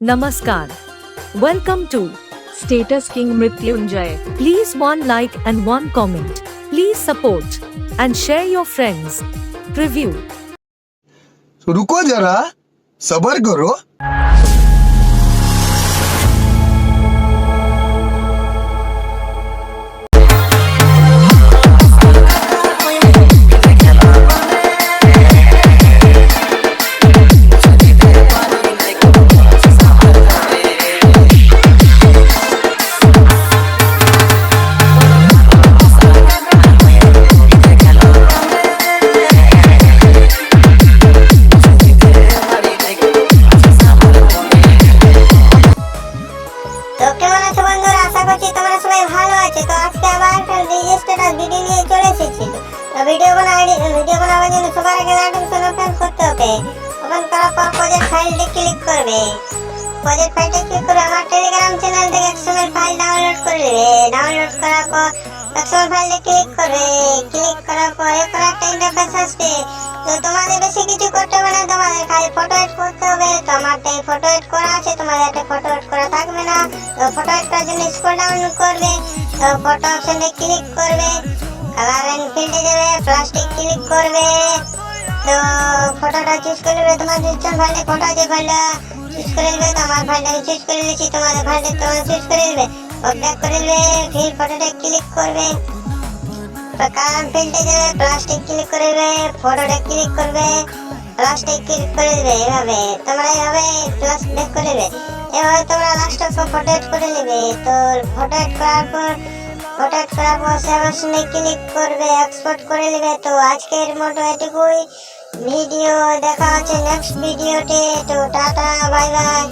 Namaskar. Welcome to Status King Mrityunjay. Please one like and one comment. Please support and share your friends. Preview. रुको जरा सबर करो। তো কেমন আছো বন্ধুরা? আশা করছি তোমরা সবাই ভালো আছো। তো আজকে আবার একটা রেজিস্টার ভিডিও নিয়ে চলে এসেছি। তো ভিডিও বানাবার জন্য সবার আগে অ্যাডমিশন ওপেন করতে হবে। ওপেন করার পর প্রজেক্ট ফাইলটি ক্লিক করবে। প্রজেক্ট ফাইলটি ক্লিক করে আমার টেলিগ্রাম চ্যানেল থেকে এক্সএমএল ফাইল ডাউনলোড করে নেবে। ডাউনলোড করার পর এক্সএমএল ফাইলটি ক্লিক করবে। ক্লিক করার পর এরপর একটা ইন্টারফেস আসবে। তো তোমাদের বেশি কিছু করতে হবে না, তোমাদের খালি ফটো এড করতে হবে। তো আমার এই ফটো এড করা আছে, তোমাদের একটা ফটো এড করা থাকবে না। তো ফটো এড করার জন্য স্ক্রল ডাউন করবে। তো ফটো অপশনে ক্লিক করবে, কালার এন্ড ফিল্ডে যাবে, প্লাস্টিক ক্লিক করবে। তো ফটোটা চুজ করে নেবে। তোমার ডিজিটাল ফাইলে ফটো আছে, ফাইলটা চুজ করে নেবে। তো আমার ফাইলটাকে চুজ করে নিয়েছি, তোমাদের ফাইলটা তোমরা চুজ করে নেবে। ব্যাক করে নেবে, ফির ফটোটা ক্লিক করবে। কালার ফিল্ডে যাবে, প্লাস্টিক ক্লিক করবে, ফটোটা ক্লিক করবে, প্লাস্টিক ক্লিক করে দেবে। এভাবে তোমরা এইভাবে প্লাস ব্যাক করে নেবে। এভাবে তোমরা লাস্ট ফটো এড করে নেবে। তো ফটো এড করার পর সেভ অপশনে ক্লিক করবে, এক্সপোর্ট করে নেবে। তো আজকের মতো এটুকুই ভিডিও, দেখা হচ্ছে নেক্সট ভিডিওতে। তো টাটা, বাই বাই।